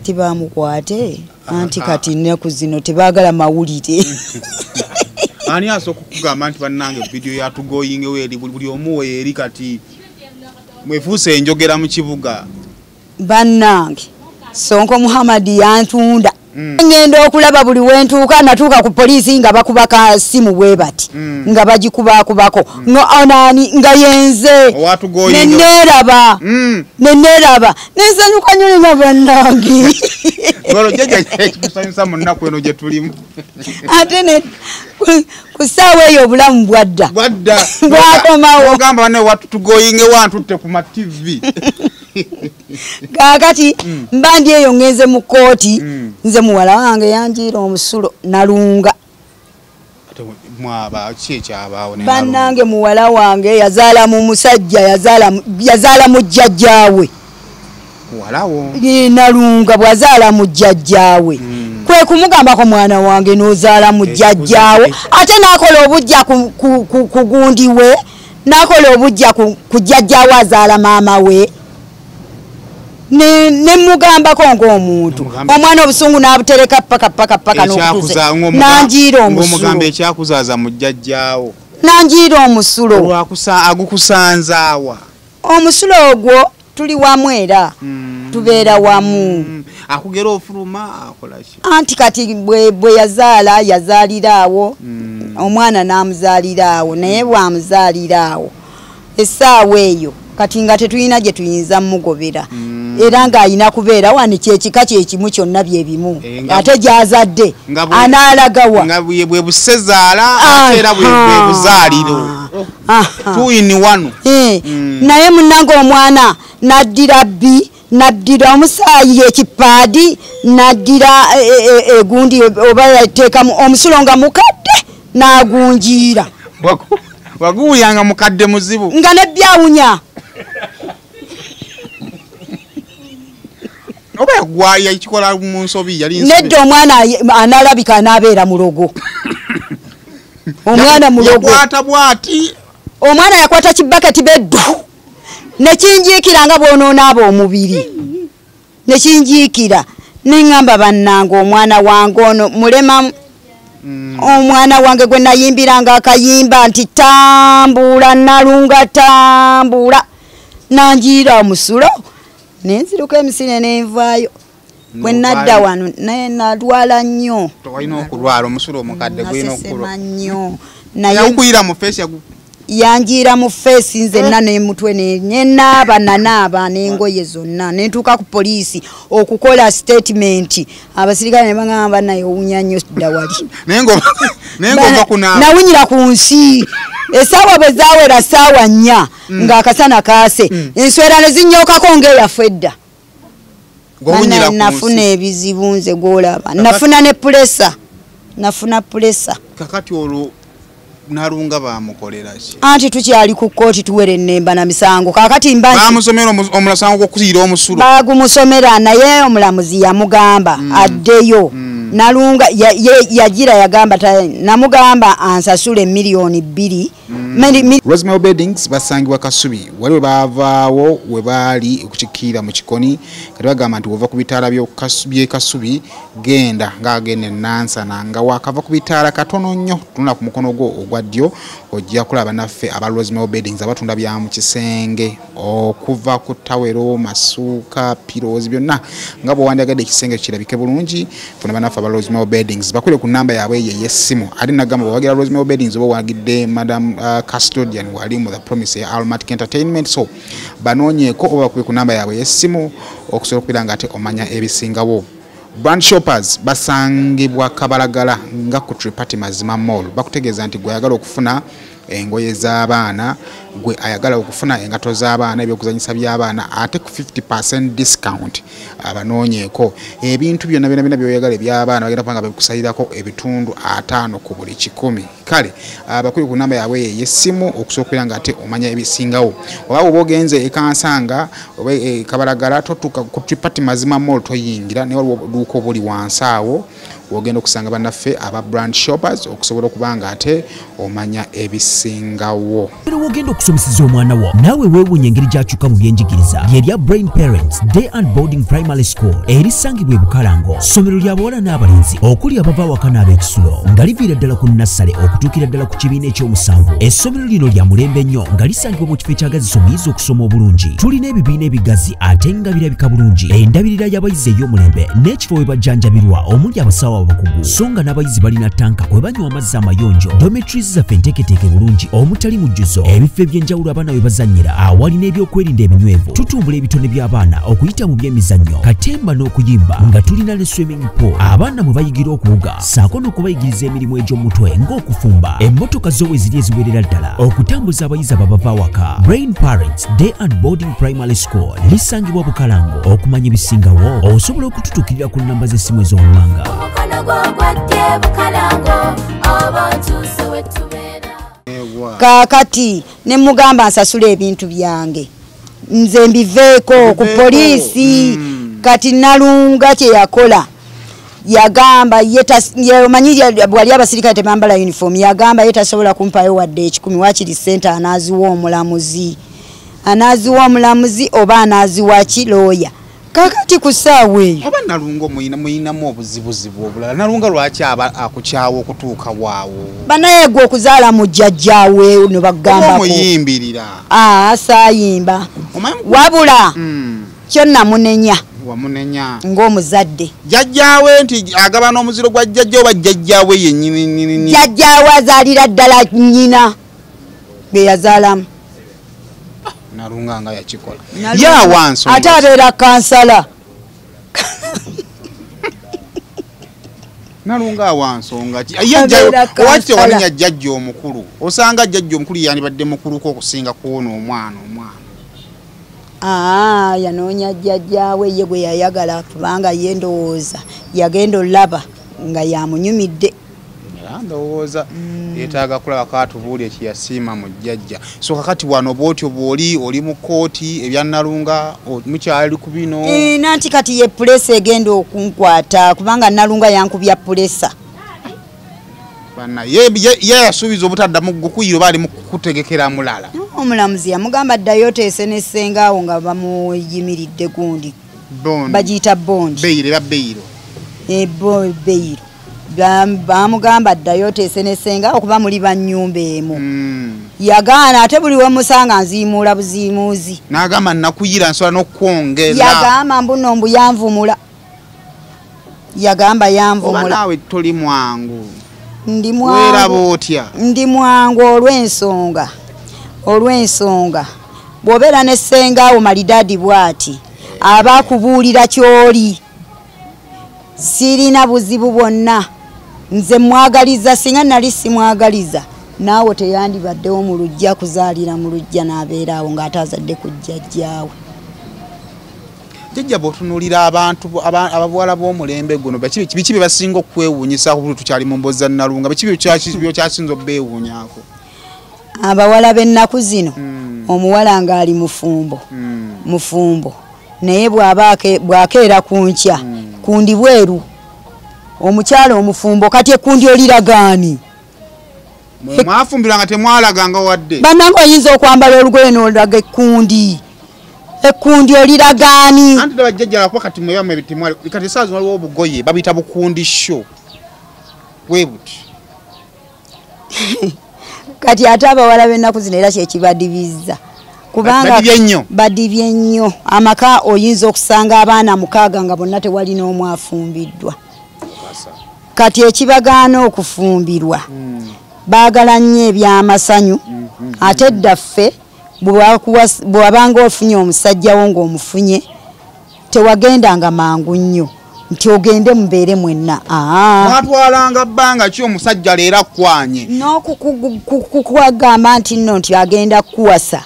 tibamukwate anti kati ennaku zino tebaagala mawulire ani asooka okugamba nti bannange video yatugoyingewo eri buli omu eri kati mwefuuse enjogera mu kibuga bannange Sonko Muhammad yantunda ngenda okulaba buli wentuuka natuuka ku poliisi nga bakubaka simu bwe bati nga bagikubakubako no onani nga yenze neneraba nensanyuka nnyo nga bannange kusanyusa mu nnaku eno gye tulimu ate ne ku ssaawa eyo obulamu bwadda bwakomawo ogamba banne watugoyingewo antutte ku ma TV kakati mbandi eyo ngenze mu kooti nze muwala wange yanjira omusulo nalunga mwaba kyekyabawo bannange muwala wange yazaala mu musajja yazaala mu jjajjaawe muwalawo nalunga bwazaala mu jjajjaawe kwe kumugambako mwana wange n'ozaala mu jjajjaawo ate n'akola obujja ku gundi we n'akola obujja ku jjajjaawe azaala maama we ne mugambako ng'omuntu omwana obusungu n'abutereka paka n'okutuze nanjira omusulo ng'omugamba ekyakuzaaza mu jjajjaawo nanjira omusulo agukusanzaawa omusulo ogwo tuli wamu era tubeera wamu akugera ofuluma akola ki anti kati bwe yazaalira awo omwana n'amuzaalira awo naye bw'amuzaalira awo essaawa eyo kati nga tetulina gye tuyinza mugobera era ng'ayina kubeera wani kyekika kyekimu kyonna byebimu ate gy'azadde anaalagawa nga bwe busezaala ate era bwe buzaaliro tuyini wano naye munnange omwana naddira bbi naddira omusaayi ekipaadi naddira egundi oba yateekamu omusulo nga mukadde n'agunjiira waguwuyanga mukadde muzibu nga nebyawunya oba yagwaya ekikola mu nsobi yali nedda omwana analabika anabeera mulogo omwana mulogo yakwata bwati omwana yakwata kibaketi beddu nekinjiikira nga bwononaaba omubiri nekinjiikira neŋŋamba bannange omwana wange ono mulema omwana wange gwe nayimbiranga akayimba nti tambula nalunga tambula nanjiira omusulo nenziruka emisine nenvaayo bwe nadda wano naye nalwala nnyo tewalina okulwala omusulo omukadde gwina okulwa nnyo naye mu feesi yanjiira mu feesi nzenna n'emutwe nanaaba n'engoye zonna nentuuka ku poliisi okukola statement abasirikale ne bagamba naye owunya nnyo dda wali nawunyira ku nsi essaawa bwe zaawera ssaawa 4 ng'akasana kaase enswera ne zinyookako ng'eyaffe edda nafuna ebizibu nze gw'olaba nafuna ne nafuna pulesa kakati olwo nalunga bamukolera ki anti tukyali ku kooti tuwere ennemba na misango kakati bamusomera omulasango gw'okuziira omusulo bagumusomera naye omulamuzi yamugamba addeyo nalunga yagira yagamba namugamba ansasule $2 Rosemary Beddings basangibwa Kasubi waliwe baavaawo we baali okukikkira mu kikoni kati bagamba nti wova ku bitaala by'e Kasubi genda ng'agenda Nansana nga wakava ku bitaala katono nnyo tunula ku mukono gwo ogwa ddyo ojja kulaba naffe aba Rosemary Beddings abatunda bya mu kisenge okuva ku tawero masuuka pirozi byonna nga bwe wandyagadde ekisenge kirabike bulungi funa banaffe aba Rosemary Beddings bakule ku namba yaabwe yesimu ali nagamba bawagira Rosemary Beddings obo wagidde Madam Custodian wali mu the promise ya Almatic Entertainment so banonyeko oba ku namba yaabwe yesimu okusobola okubira nga ate omanya ebisingawo. Brand shoppers basangibwa Kabalagala nga ku Tripati Mazima Mall bakutegeeza nti gwe ayagala okufuna engoye z'abaana gwe ayagala okufuna engato z'abaana ebyokuzanyisa by'abaana ate ku 50% discount abanoonyeko ebintu byonna byonna byoyagala eby'abaana bagenda kubanga bikusalirako ebitundu 5 ku buli 100 kale bakuli ku namba yaabwe yesimu okusookera nga ate omanya ebisingawo oba oba ogenze ekansanga oba Kabalagala totuuka ku Tripati Mazima Mall toyingira ne waliwo oluuko buli wansi awo wogenda okusanga bannaffe aba brand shoppers okusobola okubanga ate omanya ebisingawo. Era wogenda okusomeseza omwana wo naawe weewuunya engeri gy'akyuka mu byenjigiriza lyerya Brain Parents Day and Boarding Primary School erisangibwa e Bukalango ssomero ly'abawala n'abalenzi okuli abava awaka n'ab'ekisulo nga liviira ddala ku nassale okutuukira ddala ku kibiina ekyomusanvu. Essomero lino lya mulembe nnyo nga lisangibwa mu kifo ekyagazisa omuyizi okusoma obulungi. Tulina ebibiina ebigazi ate nga birabika bulungi endabirira y'abayizi ey'omulembe n'ekifo we bajjanjabirwa omuli abasawo abakugu songa n'abayizi balina tanka kwe banywa amazzi amayonjo dormitories zaffe enteeketeeke bulungi omutali mujjuzo ebifo eby'enjawulo abaana we bazannyira awali n'ebyokwerinda ebinywevu tutumbula ebitone by'abaana okuyita mu by'emizannyo katemba n'okuyimba nga tulina ne swimming pool abaana mwe bayigira okuwuga saako n'okubayigiriza emirimu egy'omutwe ng'okufumba emmotoka zowe ziri eziwerera ddala okutambuza abayizi ababava awaka. Brain Parents Day and Boarding Primary School lisangibwa Bukalango. Okumanya ebisingawo osobola okututuukirira ku nnamba z'essimu ez'omuwanga. Kakati ne mugamba nsasula ebintu byange nze mbiveeko ku poliisi kati Nalunga kye yakola yagamba yomanyirya bwali abasirikale tebambala uniform yagamba yetasobola kumpayo wadde 10 wakiri center anaziwa omulamuzi oba anaziwa kilooya. Kakati kusaawe eyo oba Nalunga muyinamu obuzibuzibu obulala Nalunga lwaki akukyawa okutuuka waawo banaye gwe okuzaala mu jjajjaawe no bagambako omuyimbirira saayimba wabula kyo namunenya wamunenya ng'omuzadde jjajjaawe nti agaba n'omuziro gwa jjajja oba jjajjaawe yennyini jjajjaawe azaalira ddala nnyina be yazaalamu Nalunga nga yakikola wanso ate abeera kansala Nalunga wansonga owakite wanenya jjajja omukulu osanga jjajja omukulu yandibadde mukuluko okusinga kuwona omwana yanoonya jjajjaawe ye gwe yayagala kubanga ye ndowooza yagenda olaba nga yamunyumidde ndowooza yeetaaga kulaba kaatubuulya ekiyasiima mu jjajja so kakati wano bwotyo bw'oli oli mu kooti ebya Nalunga mukyali ku bino nanti kati ye pulesa egenda okunkwata kubanga Nalunga yankubya pulesa ye yasuubiza obutaddamu gukuyira oba ali mu kutegekera mulala omulamuzi yamugamba ddayo teese n'essengaawo nga bamuyimiridde gundi bagiyita bondi beyiro bamugamba ddayo teese n'essenga okuba muli bannyumba emu yagaana ate buli we musanga nziimuula buziimuuzi n'agamba nakuyira nsobola n'okwongera yagamba mbuno mbu yanvumula yagamba yanvumula oba naawe toli mwangu weeraba otya ndi mwangu olw'ensonga bw'obeera n'essengaawo malidaadi bw'ati abakubuulira ky'oli sirina buzibu bwonna nze mwagaliza singa nali simwagaliza naawe teyandibaddewo mu lujja kuzaalira mu lujja n'abeera awo ng'ate azadde ku jjajjaawe. Jjajja bw'otunuulira abantu ababuwala b'omulembe guno biki bye basinga okwewuunyisa buli tukyali mu mboozi za Nalunga biki byokyasinza obbeewuunyaako? Abawala b'ennaku zino omuwala ng'ali mufumbo naye bw'akeera ku nkya kundi bweru omukyalo omufumbo kati ekundi oliragaani mwafumbirwa nga temwalaganga wadde bannange oyinza okwambala olugoye n'olaga ekundi oliragaani anti bajjajja bakuba kati mwebamwe bitimwali kati saa zino waliwo obugoye babiyita bukundi sho bwe buti kati ate abawala b'ennaku zino era kyekibadibizza kubanga badibye nnyo amaka oyinza okusanga abaana 6 nga bonna tewali n'omu afumbiddwa kati ekibagaana okufumbirwa baagala nnyo ebyamasanyu ate ddaffe bw'wabanga ofunye omusajjawo ng'omufunye tewagendanga mangu nnyo nti ogende mubeere mwenna mwatwalanga bbanga ki omusajja leero akkwanye n'okukugamba nti nno nti agenda kukuwasa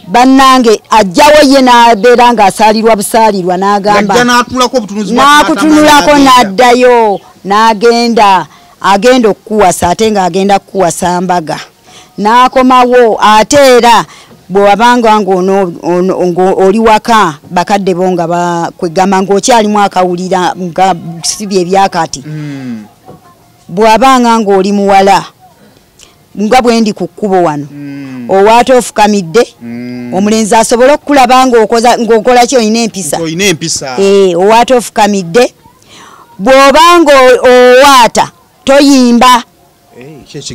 bannange ajjawo ye n'abeera ng'asaalirwa busaalirwa n'agamba n'akutunulako n'addayo n'agenda okukuwasa ate ng'agenda kukuwasa mbaga n'akomawo ate era bw'wabanga ng'oli waka bakadde bo nga bakwegamba ng'okyalimu akawulira nga sibye ebyakati bw'abanga ng'oli muwala nga bwe ndi ku kkubo wano owaata ofukamidde omulenzi asobole okukulaba ng'okola ki olina empisa owaata ofukamidde bw'obanga owaata toyimba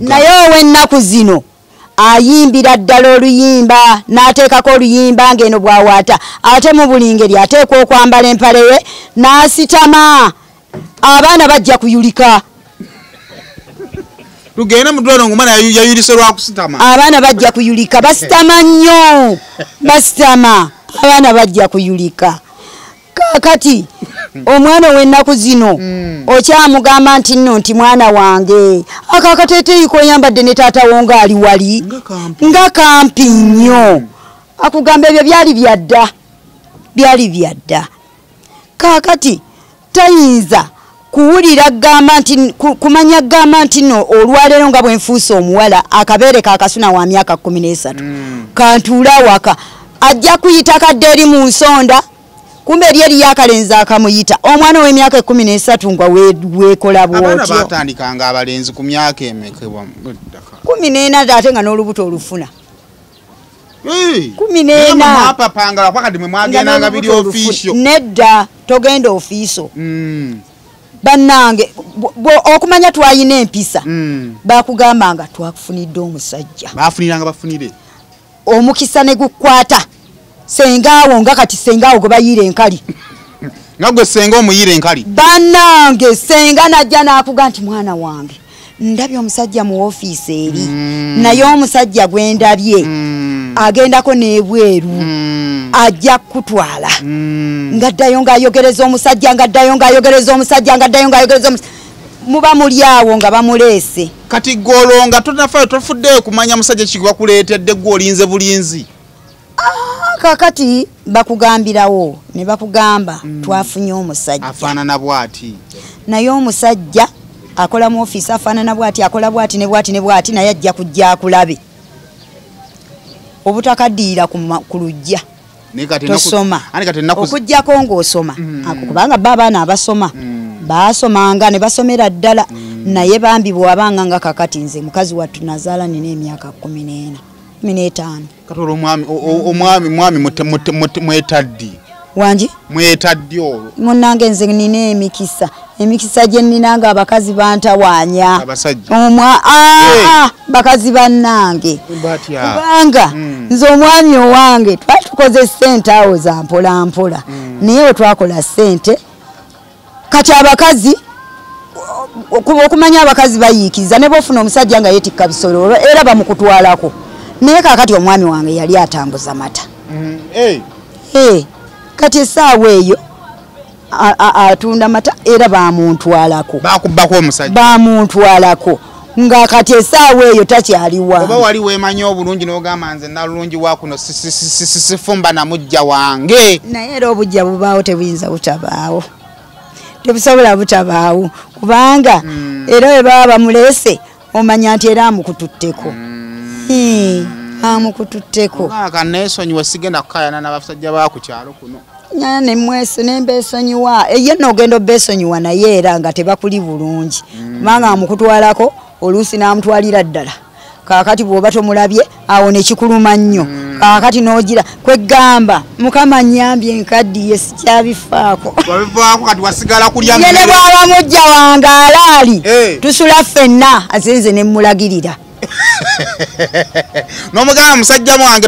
naye ow'ennaku zino ayimbira ddala oluyimba n'ateekako oluyimba ng'eno bw'awaata ate mu buli ngeri ateekwa okwambala empale ye n'asitama abaana bajja kuyulika tugende mudwalo ngumana yayulise lwa kusitama abaana bajja kuyulika basitama nnyo basitama abaana bajja kuyulika kakati omwana w'ennaku zino okyamugamba nti nno nti mwana wange akakateeteeyi koyambadde ne taata wo ng'ali wali nga kampi nnyo akugamba ebyo byali byadda kakati tayinza kuwulira gamba nti kumanya gamba nti nno olwaleero nga bwenfuuse omuwala akabeere kakasuna wa myaka 13 kantuula waka ajja kuyita kadde eri mu nsonda kumbe eri yakalenzi akamuyita omwana w'emyaka 13 nga weekola bwotyo abaana batandikanga abalenzi ku myaka emekebwa 14 ate nga n'olubuto olufuna 14 nedda togenda ofiiso bannange okumanya twayina empisa bakugambanga twakufunidde omusajja bafuniranga bafunire omukisa ne gukwata sengaawo nga kati sengaawo gwe bayiira enkali nga gwe senga omuyiira enkali bannange senga najja n'akuga nti mwana wange ndabye omusajja mu ofiisi eri naye omusajja gwe ndabye agendako n'ebweru ajja kutwala ngaddayo ng'ayogereza omusajja ngaddayo ng'ayogereza omusajja ngaddayo ng'ayogereza omusajja muba muli awo nga bamuleese kati golonga tonafayo tofuddeyo kumanya musajja kigwa kuleetedde gwe olinze bulinzi kakati bakugambirawo ne bakugamba twafunye omusajja afaanana bw'ati naye omusajja akola mu ofiisi afaanana bw'ati akola bw'ati ne bw'ati ne bw'ati naye ajja kujja akulabe obutakaddiira ku lujja tosoma okujjako ng'osoma kubanga ba abaana abasoma baasomanga ne basomera ddala naye bambi bw'abanga nga kakati nze mukazi wattu nazaala nina emyaka 15 katola omwami mwetaddi wangi mwetaddi olwo munnange nze nina emikisa gye nninanga abakazi bantawaanya bakazi bannange kubanga nze omwami owange twali tukoze ssente awo za mpola mpola naye we twakola ssente kati abakazi okumanya abakazi bayiikiriza ne bofuna omusajja nga yeetikka bisolo era bamukutwalako naye kakati omwami wange yali atambuza mata kati essaawa eyo atunda mata era bamuntwalako bakubbako omusajja bamuntwalako nga kati essaawa eyo takyaliwa oba wali weemanya obulungi n'ogamba nze nalungi wakuno sifumba namujja wange naye era obujja bubaawo tebuyinza butabaawo tebusobola butabaawo kubanga era we baba bamuleese omanya nti era amukututteko amukututteko kaneesonyiwa sigenda kukayana n'abasajja bakukyalo kuno nyana nemweso nembeesonyiwa ye n'ogenda obbeesonyiwa naye era nga tebakuli bulungi kubanga amukutwalako oluusi n'amutwalira ddala kaakati bw'oba tomulabye awo nekikuluma nnyo kaakati n'ogira kwegamba mukama nnyambye enkaddiye sikyabifaako kati wasigala kulya yene bw'aba mujja wange alaali tusula ffenna azenze ne mmulagirira n'omugamba musajja wange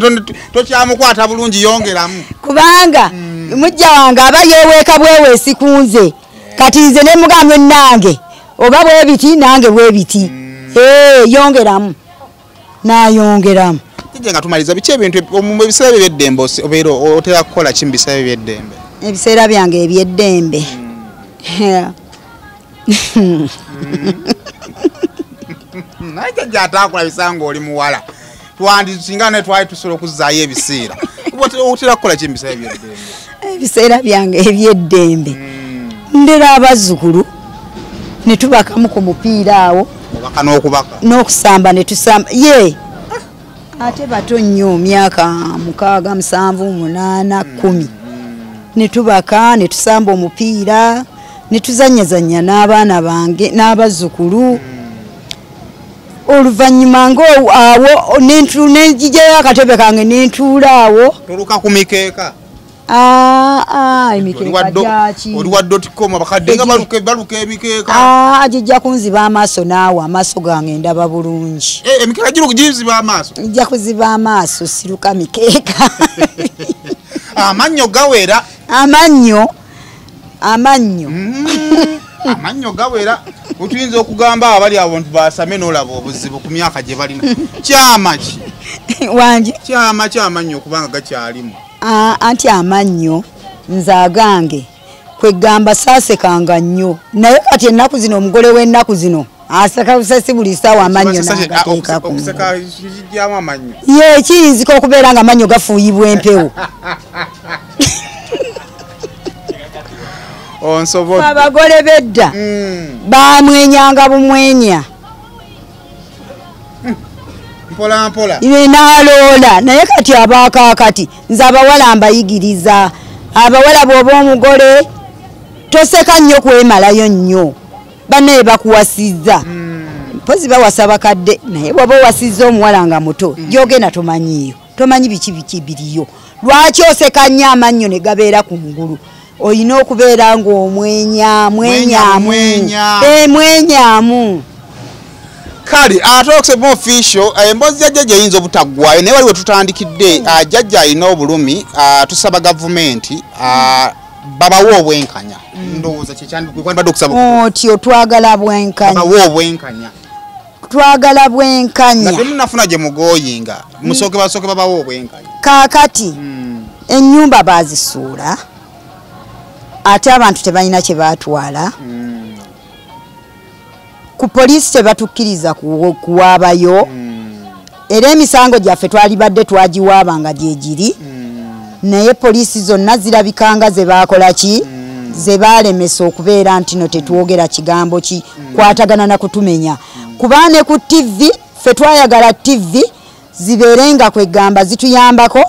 tokyamukwata bulungi yongeramu kubanga mujja wange aba yeeweeka bweweesi kunze kati nze ne mugambe nange oba bwe biti nange bwe biti yongeramu nayongeramu tije nga tumaliza biki ebintu mu biseera by'eddembe obeera otera kukola ki mu biseera by'eddembe ebiseera byange eby'eddembe naye jjajja atakola bisango oli muwala singa ne twali tusobola okuzzaayo ebiseera otera kukola ki mu biseera by'eddembe ebiseera byange eby'eddembe ndera abazzukulu ne tubakamu ku mupiira awo obaka n'okubaka n'okusamba ne tusamba ye ate bato nnyo myaka 6 7 8 10 ne tubaka ne tusamba omupiira ne tuzanyazanya n'abaana bange n'abazzukulu oluvannyuma ng'awo nenjijayo akatebe kange nentuula awo toluka ku mikeeka emikeeka gyaki oli wa .com abakadde nga baluka emikeeka gijja kunziba amaaso naawe amaaso gange ndaba bulungi emikeeka giziba amaaso ijja kuziba amaaso siruka mikeeka amannyo gawera amannyo amannyo gawera otuyinza okugamba abali abantu basame n'olaba obuzibu ku myaka gye balina kyama ki wangi kyama kyamannyo okubanga gakyalimu anti amannyo nze agange kwegamba saasekanga nnyo naye kati ennaku zino omugole w'ennaku zino aseka busasi buli ssaawa amannyo n'agateekako ye kiyinzika okubeera nga amannyo gafuuyibwa empewo abagole bedda bamwenyanga bumwenya mpola naloola naye kati abakakati nze abawala mbayigiriza abawala bw'oba omugole toseka nnyo kwemalayo nnyo bannaye bakuwasizza mpozi bawasa bakadde naye bw'oba owasizza omuwala nga muto gyogenda tomanyiyo tomanyi biki biriyo lwaki oseka nnyo amannyo ne gabeera ku ngulu oyina okubeera ng'omwenyamu kale atookisebwa official emboozi ya jjajja eyinza obutaggwayo naye waliwo tutandikidde jjajja alina obulumi tusaba gavumenti babawo obwenkanya ndowooza kyekyandibadde okusaba otyo twagala bwenkanya nga temunafuna gye mugooyinga basooke babawo obwenkanya kaakati ennyumba baazisuula ate abantu tebalina kye baatwala ku poliisi tebatukkiriza kuwaabayo era emisango gyaffe twalibadde twagiwaaba nga gyegiri naye poliisi zonna zirabikanga ze baakola ki ze baalemesa okubeera nti no tetwogera kigambo ki kwatagana na kutumenya kuba ne ku TV ffe twayagala TV zibeerenga kwegamba zituyambako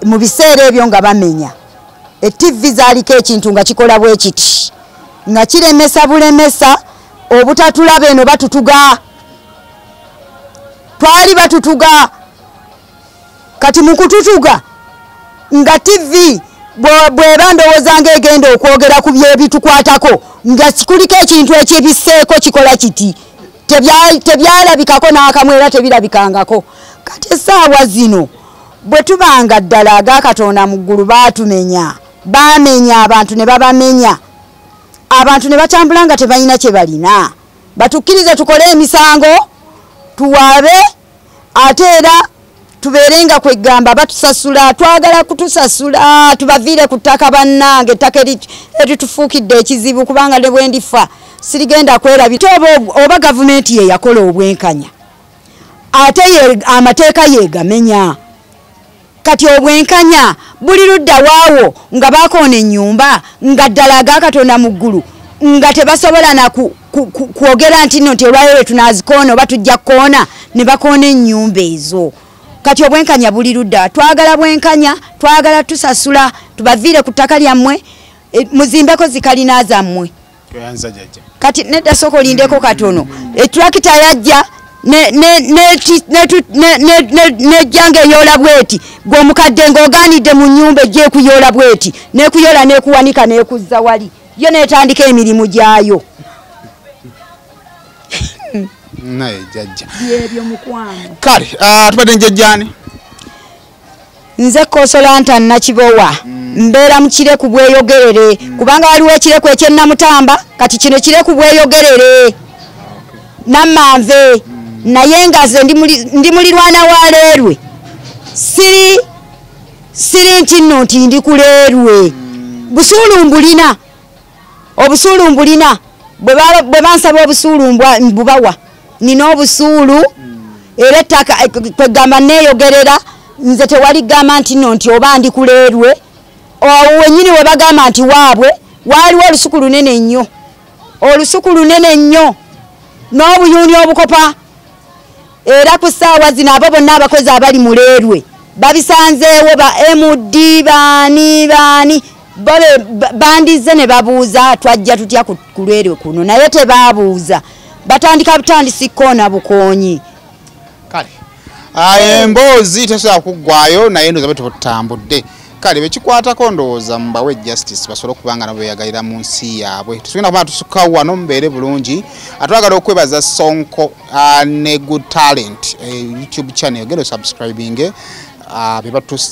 mu biseera ebyo nga bamenya TV zaaliko ekintu nga kikola bwe kiti nga kiremesa bulemesa obutatulaba eno batutuga twali batutuga kati mukututuga nga TV bweba ndowooza ng'egenda okwogera ku byebitukwatako nga kuliko ekintu ekyebiseeko kikola kiti tebyalabikako n'akamu era tebirabikangako kati essaawa zino bwe tubanga ddala agakatonda mu ggulu baatumenya bamenya abantu ne babamenya abantu ne batambula nga tebalina kye balina batukkirize tukole emisango tuwaabe ate era tubeerenga kwegamba batusasula twagala kutusasula tubaviire ku ttaka bannange ettaka eritufuukidde ekizibu kubanga ne bwe ndifa sirigenda kwerabira oba gavumenti ye yakola obwenkanya ate amateeka yeegamenya kati obwenkanya buli ludda waawo nga bakoona ennyumba nga ddala agakatonda mu ggulu nga tebasobola na kwogera nti nno nti olwayo tunazikoona oba tujja kukoona ne bakoona ennyumba ezo kati obwenkanya buli ludda twagala bwenkanya twagala tusasula tubaviire ku ttaka lyammwe muzimbeko zikalina zammwe kati nedda sooka olindeko katono etulakita yajja nejjanga eyoola bweti gw'omukadde ng'ogaanidde mu nnyumba ejja ekuyoola bweti n'ekuyoola n'ekuwanika n'ekuzza wali yo n'etandika emirimu gyayo naye jjajja byebyo mukwano kale tubadde njajjaani nze Kosolanta Nakibowa mbeera mu Kireku bweyogerere kubanga waliwo Ekireku eky'Ennamutamba kati kino Kireku bweyogerere Namanve naye nga nze ndi mulirwana wa Leerwe siri nti nno nti ndi ku Leerwe busuulu mbulina obusuulu mbulina bwe bansaba obusuulu mbubawa nina obusuulu era ettaka kwegamba neeyogerera nze tewali gamba nti nno nti oba ndi ku Leerwe wenyini we bagamba nti waabwe waaliwo olusuku lunene nnyo n'obuyuuni obukopa era ku ssaawa zino abo bonna abakozi abali mu Leerwe babisanzeewo ba MD baani bandize ne babuuza twajja tutya ku Leerwe kuno naye tebaabuuza batandika butandisi koona bukoonyi kale emboozi tesobola kuggwayo naye ndoza bwe tutambudde kale bekikwatako ndowooza mbawe justice basobole okubanga nabo beyagalira mu nsi yaabwe tusogenda kuba tusuka wano mubeere bulungi atwagala okwebaza Sonko ne Good Talent YouTube channel gendo subscribing bebatusa